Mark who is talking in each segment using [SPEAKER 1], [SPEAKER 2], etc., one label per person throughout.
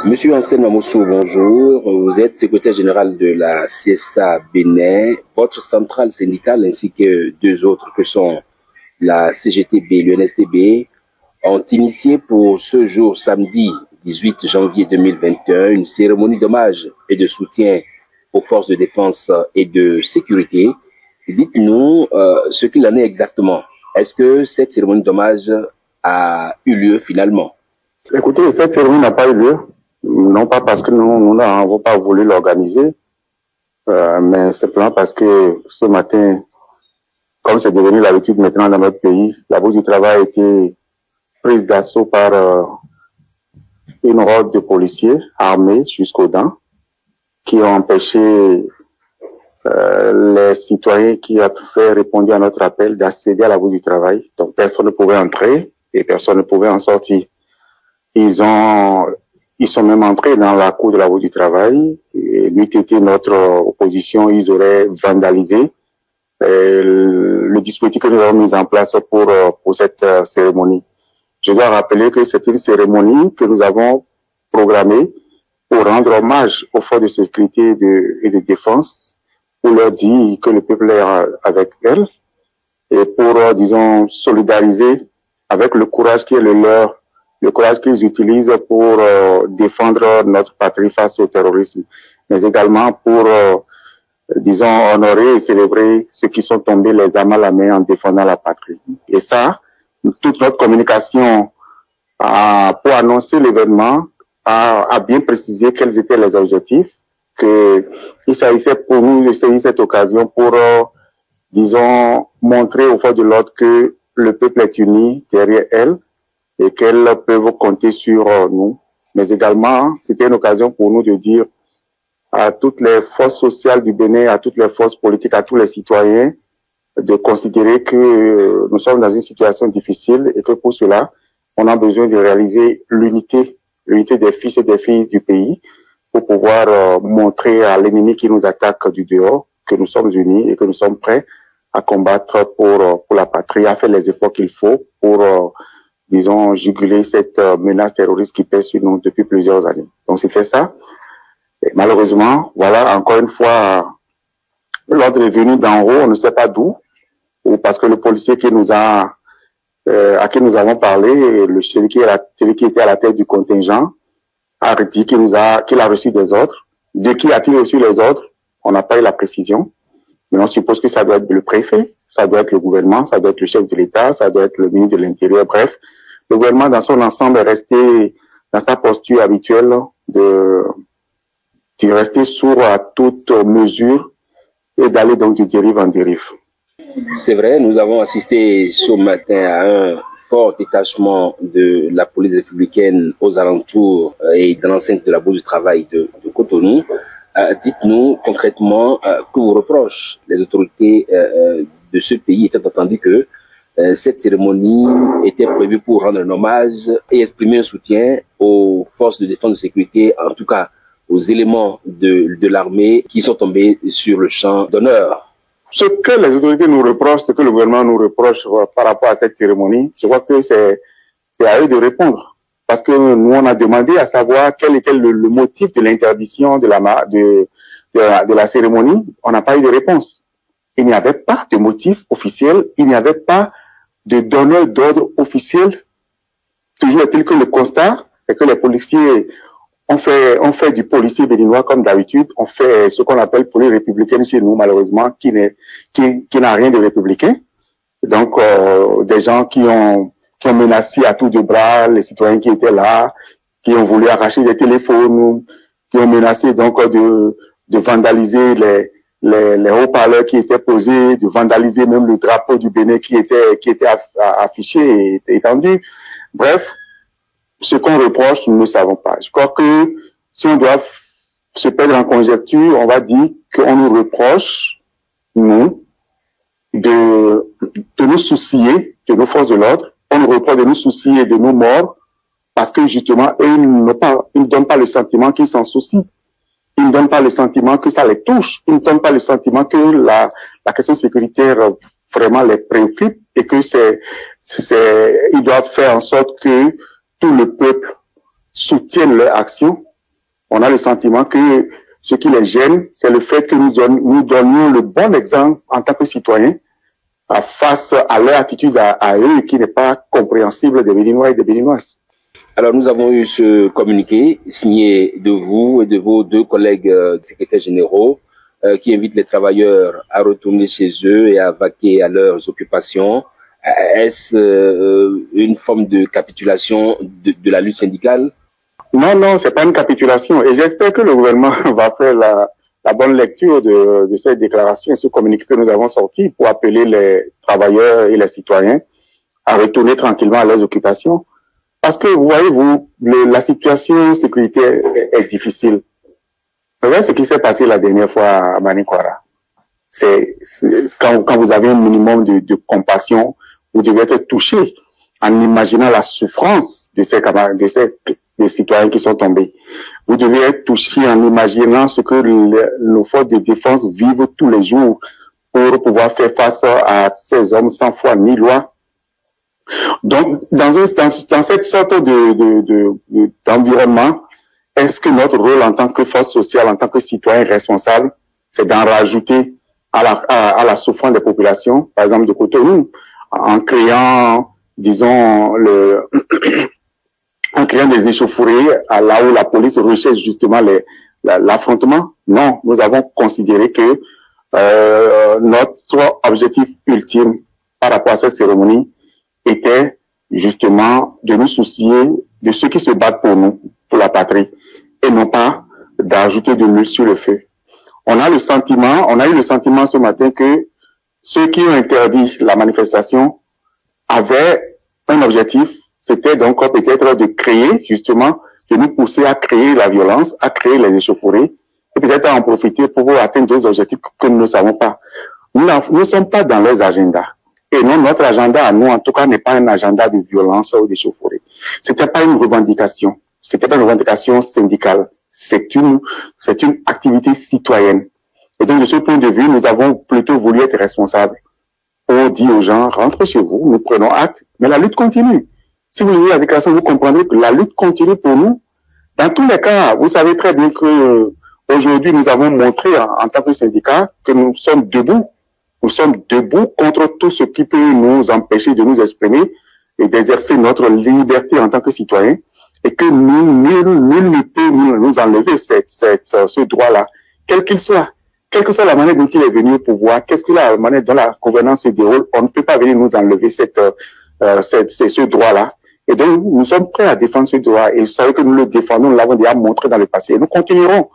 [SPEAKER 1] Monsieur Ansel Mamoussou, bonjour. Vous êtes secrétaire général de la CSA Bénin. Votre centrale syndicale ainsi que deux autres que sont la CGTB et l'UNSTB ont initié pour ce jour samedi 18 janvier 2021 une cérémonie d'hommage et de soutien aux forces de défense et de sécurité. Dites-nous ce qu'il en est exactement. Est-ce que cette cérémonie d'hommage a eu lieu finalement?
[SPEAKER 2] Écoutez, cette cérémonie n'a pas eu lieu. Non pas parce que nous n'avons pas voulu l'organiser, mais simplement parce que ce matin, comme c'est devenu l'habitude maintenant dans notre pays, la Bourse du travail a été prise d'assaut par une horde de policiers armés jusqu'aux dents qui ont empêché les citoyens qui ont fait répondre à notre appel d'accéder à la Bourse du travail. Donc personne ne pouvait entrer et personne ne pouvait en sortir. Ils sont même entrés dans la cour de la Bourse du travail. Et n'eût été notre opposition, ils auraient vandalisé le dispositif que nous avons mis en place pour cette cérémonie. Je dois rappeler que c'est une cérémonie que nous avons programmée pour rendre hommage aux forces de sécurité et de défense, pour leur dire que le peuple est avec elles et pour, disons, solidariser avec le courage qui est le leur, le courage qu'ils utilisent pour défendre notre patrie face au terrorisme, mais également pour, disons, honorer et célébrer ceux qui sont tombés les armes à la main en défendant la patrie. Et ça, toute notre communication pour annoncer l'événement a bien précisé quels étaient les objectifs, qu'il s'agissait pour nous de saisir cette occasion pour, disons, montrer aux forces de l'ordre que le peuple est uni derrière elles et qu'elles peuvent compter sur nous. Mais également, c'était une occasion pour nous de dire à toutes les forces sociales du Bénin, à toutes les forces politiques, à tous les citoyens, de considérer que nous sommes dans une situation difficile et que pour cela, on a besoin de réaliser l'unité des fils et des filles du pays pour pouvoir montrer à l'ennemi qui nous attaque du dehors que nous sommes unis et que nous sommes prêts à combattre pour la patrie, à faire les efforts qu'il faut pour disons, juguler cette menace terroriste qui pèse sur nous depuis plusieurs années. Donc, c'était ça. Et malheureusement, voilà, encore une fois, l'ordre est venu d'en haut, on ne sait pas d'où, ou parce que le policier qui nous a, à qui nous avons parlé, celui qui était à la tête du contingent, a dit qu'il a reçu des ordres. De qui a-t-il reçu les ordres? On n'a pas eu la précision. Mais on suppose que ça doit être le préfet, ça doit être le gouvernement, ça doit être le chef de l'État, ça doit être le ministre de l'Intérieur, bref. Le gouvernement, dans son ensemble, est resté dans sa posture habituelle de rester sourd à toute mesure et d'aller donc de dérive en dérive.
[SPEAKER 1] C'est vrai, nous avons assisté ce matin à un fort détachement de la police républicaine aux alentours et dans l'enceinte de la Bourse du travail de Cotonou. Dites-nous concrètement que vous reprochent les autorités de ce pays, étant entendu que cette cérémonie était prévue pour rendre un hommage et exprimer un soutien aux forces de défense et de sécurité, en tout cas aux éléments de l'armée qui sont tombés sur le champ d'honneur.
[SPEAKER 2] Ce que les autorités nous reprochent, ce que le gouvernement nous reproche par rapport à cette cérémonie, je crois que c'est à eux de répondre. Parce que nous, on a demandé à savoir quel était le motif de l'interdiction de la cérémonie. On n'a pas eu de réponse. Il n'y avait pas de motif officiel, il n'y avait pas de donneur d'ordre officiel. Toujours est-il que le constat, c'est que les policiers ont fait du policier béninois comme d'habitude. On fait ce qu'on appelle police républicaine chez nous, malheureusement, qui n'a rien de républicain. Donc, des gens qui ont menacé à tour de bras les citoyens qui étaient là, qui ont voulu arracher des téléphones, qui ont menacé donc de vandaliser les haut-parleurs qui étaient posés, de vandaliser même le drapeau du Bénin qui était affiché et étendu. Bref, ce qu'on reproche, nous ne savons pas. Je crois que si on doit se perdre en conjecture, on va dire qu'on nous reproche, nous, de nous soucier de nos forces de l'ordre. On nous reproche de nous soucier de nos morts parce que justement, eux, ils ne donnent pas le sentiment qu'ils s'en soucient. Ils ne donnent pas le sentiment que ça les touche. Ils ne donnent pas le sentiment que la question sécuritaire vraiment les préoccupe et que ils doivent faire en sorte que tout le peuple soutienne leur action on a le sentiment que ce qui les gêne, c'est le fait que nous donnions le bon exemple en tant que citoyens face à leur attitude à eux qui n'est pas compréhensible des Béninois et des Béninoises.
[SPEAKER 1] Alors, nous avons eu ce communiqué signé de vous et de vos deux collègues secrétaires généraux qui invitent les travailleurs à retourner chez eux et à vaquer à leurs occupations. Est-ce une forme de capitulation de la lutte syndicale?
[SPEAKER 2] Non, non, c'est pas une capitulation. Et j'espère que le gouvernement va faire la bonne lecture de cette déclaration, ce communiqué que nous avons sorti pour appeler les travailleurs et les citoyens à retourner tranquillement à leurs occupations. Parce que, vous voyez, la situation sécuritaire est difficile. Vous voyez ce qui s'est passé la dernière fois à Manikwara. C'est quand vous avez un minimum de compassion, vous devez être touché en imaginant la souffrance de ces camarades, des citoyens qui sont tombés. Vous devez être touché en imaginant ce que nos forces de défense vivent tous les jours pour pouvoir faire face à ces hommes sans foi ni loi. Donc, dans cette sorte d'environnement, est-ce que notre rôle en tant que force sociale, en tant que citoyen responsable, c'est d'en rajouter à la souffrance des populations, par exemple de Cotonou, en créant, disons, en créant des échauffourées là où la police recherche justement l'affrontement? Non, nous avons considéré que notre objectif ultime par rapport à cette cérémonie était justement de nous soucier de ceux qui se battent pour nous, pour la patrie, et non pas d'ajouter de l'huile sur le feu. On a eu le sentiment ce matin que ceux qui ont interdit la manifestation avaient un objectif, c'était donc peut-être de créer, justement, de nous pousser à créer la violence, à créer les échauffourées, et peut-être à en profiter pour atteindre d'autres objectifs que nous ne savons pas. Nous ne sommes pas dans leurs agendas. Et non, notre agenda à nous, en tout cas, n'est pas un agenda de violence ou d'échauffourée. C'était pas une revendication. C'était pas une revendication syndicale. C'est une activité citoyenne. Et donc, de ce point de vue, nous avons plutôt voulu être responsables. On dit aux gens, rentrez chez vous, nous prenons acte, mais la lutte continue. Si vous lisez la déclaration, vous comprendrez que la lutte continue pour nous. Dans tous les cas, vous savez très bien que aujourd'hui, nous avons montré en tant que syndicat que nous sommes debout. Nous sommes debout contre tout ce qui peut nous empêcher de nous exprimer et d'exercer notre liberté en tant que citoyens, et que nul ne peut nous enlever ce droit-là, quel qu'il soit. Quelle que soit la manière dont il est venu au pouvoir, qu'est-ce que la manière dont la gouvernance se déroule, on ne peut pas venir nous enlever ce droit-là. Et donc, nous sommes prêts à défendre ce droit. Et vous savez que nous le défendons, nous l'avons déjà montré dans le passé. Et nous continuerons.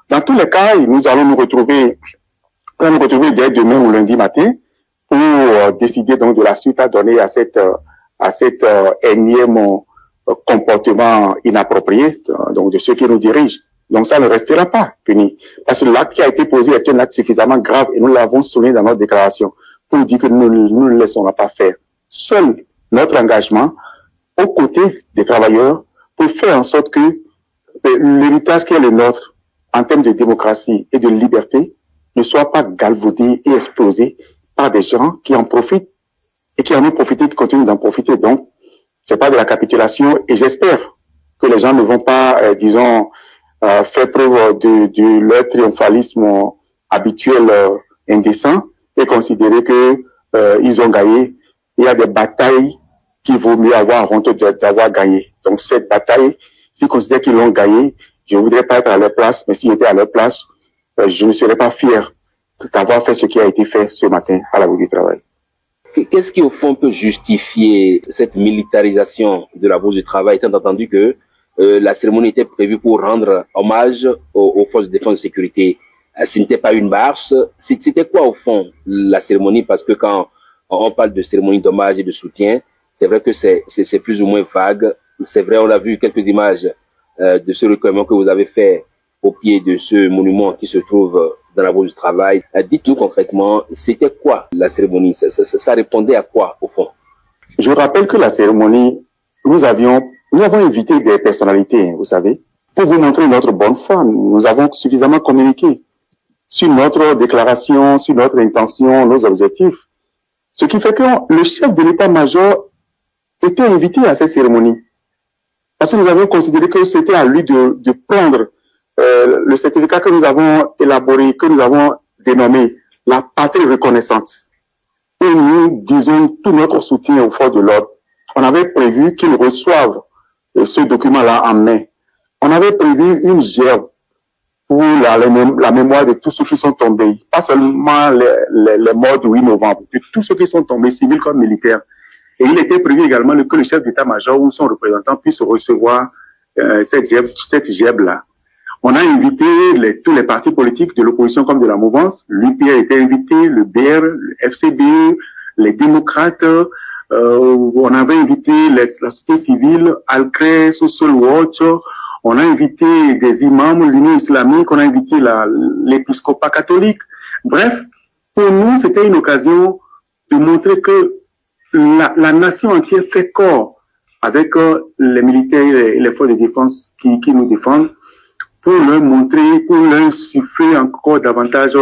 [SPEAKER 2] Dans tous les cas, nous allons nous retrouver dès demain ou lundi matin pour décider donc de la suite à donner à cet énième comportement inapproprié donc de ceux qui nous dirigent. Donc ça ne restera pas puni. Parce que l'acte qui a été posé est un acte suffisamment grave et nous l'avons souligné dans notre déclaration pour dire que nous ne le laisserons pas faire. Seul notre engagement aux côtés des travailleurs pour faire en sorte que l'héritage qui est le nôtre en termes de démocratie et de liberté ne soit pas galvaudé et explosé par des gens qui en profitent et qui en ont profité et qui continuent d'en profiter. Donc, c'est pas de la capitulation et j'espère que les gens ne vont pas, faire preuve de leur triomphalisme habituel indécent et considérer que ils ont gagné. Il y a des batailles qu'il vaut mieux avoir honte d'avoir gagné. Donc cette bataille, s'ils considèrent qu'ils l'ont gagnée, je ne voudrais pas être à leur place, mais s'ils étaient à leur place, je ne serais pas fier d'avoir fait ce qui a été fait ce matin à la Bourse du Travail.
[SPEAKER 1] Qu'est-ce qui, au fond, peut justifier cette militarisation de la Bourse du Travail, étant entendu que la cérémonie était prévue pour rendre hommage aux forces de défense et de sécurité? Ce n'était pas une marche. C'était quoi, au fond, la cérémonie? Parce que quand on parle de cérémonie d'hommage et de soutien, c'est vrai que c'est plus ou moins vague. C'est vrai, on a vu quelques images de ce recueillement que vous avez fait au pied de ce monument qui se trouve dans la Bourse du Travail. Dites-nous concrètement, c'était quoi la cérémonie? Ça répondait à quoi, au fond?
[SPEAKER 2] Je rappelle que la cérémonie, nous avons invité des personnalités, vous savez, pour vous montrer notre bonne foi. Nous avons suffisamment communiqué sur notre déclaration, sur notre intention, nos objectifs. Ce qui fait que le chef de l'état-major était invité à cette cérémonie. Parce que nous avions considéré que c'était à lui de prendre le certificat que nous avons élaboré, que nous avons dénommé la patrie reconnaissante, où nous disons tout notre soutien aux forces de l'ordre. On avait prévu qu'ils reçoivent ce document-là en mai. On avait prévu une gerbe pour la mémoire de tous ceux qui sont tombés, pas seulement les morts du 8 novembre, de tous ceux qui sont tombés, civils comme militaires. Et il était prévu également que le chef d'état-major ou son représentant puisse recevoir cette gerbe-là. On a invité tous les partis politiques de l'opposition comme de la mouvance. L'UP a été invité, le BR, le FCBE, les démocrates. On avait invité la société civile, Alcré, Social Watch. On a invité des imams, l'Union islamique. On a invité l'épiscopat catholique. Bref, pour nous, c'était une occasion de montrer que la nation entière fait corps avec les militaires et les forces de défense qui nous défendent, pour leur montrer, pour leur insuffler encore davantage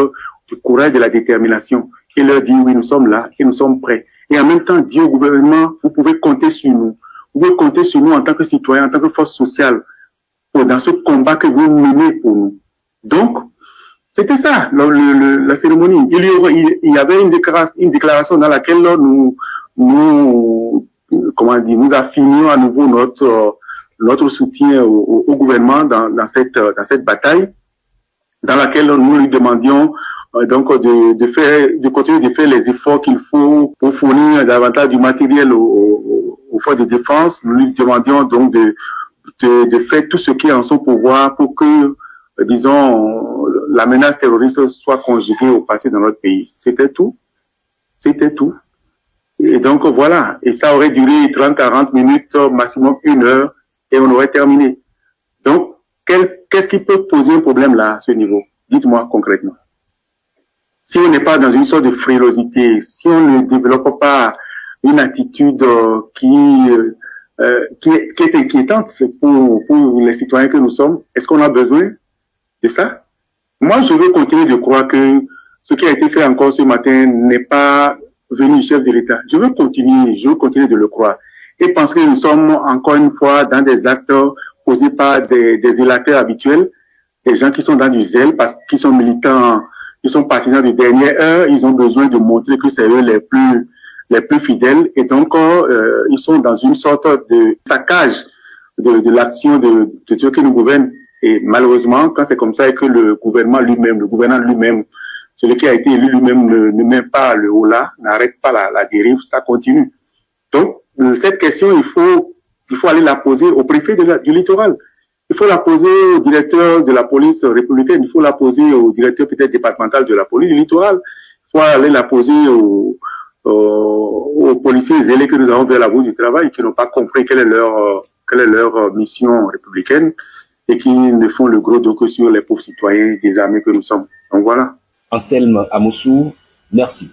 [SPEAKER 2] du courage, de la détermination, et leur dire oui, nous sommes là et nous sommes prêts. Et en même temps dire au gouvernement, vous pouvez compter sur nous. Vous pouvez compter sur nous en tant que citoyens, en tant que force sociale, dans ce combat que vous menez pour nous. Donc, c'était ça, la cérémonie. Il y avait une déclaration dans laquelle nous affirmions à nouveau notre soutien au gouvernement dans cette bataille, dans laquelle nous lui demandions de continuer de faire les efforts qu'il faut pour fournir davantage du matériel aux forces de défense. Nous lui demandions donc de faire tout ce qui est en son pouvoir pour que, disons, la menace terroriste soit conjuguée au passé dans notre pays. C'était tout. C'était tout. Et donc voilà. Et ça aurait duré 30-40 minutes, maximum 1 heure, et on aurait terminé. Donc, qu'est-ce qui peut poser un problème là, à ce niveau? Dites-moi concrètement. Si on n'est pas dans une sorte de frilosité, si on ne développe pas une attitude qui est inquiétante pour les citoyens que nous sommes, est-ce qu'on a besoin de ça? Moi, je veux continuer de croire que ce qui a été fait encore ce matin n'est pas venu du chef de l'État. Je veux continuer de le croire. Et penser que nous sommes encore une fois dans des actes posés par des électeurs habituels, des gens qui sont dans du zèle, qui sont militants, qui sont partisans de dernière heure, ils ont besoin de montrer que c'est eux les plus fidèles, et donc ils sont dans une sorte de saccage de l'action de ceux qui nous gouvernent. Et malheureusement, quand c'est comme ça et que le gouvernement lui-même, celui qui a été élu lui-même ne met pas le haut là, n'arrête pas la dérive, ça continue. Donc, cette question, il faut aller la poser au préfet du littoral. Il faut la poser au directeur de la police républicaine. Il faut la poser au directeur peut-être départemental de la police du littoral. Il faut aller la poser aux policiers zélés que nous avons vers la bourse du travail, qui n'ont pas compris quelle est leur mission républicaine et qui ne font le gros dos que sur les pauvres citoyens désarmés que nous sommes. Donc voilà.
[SPEAKER 3] Anselme Amoussou, merci.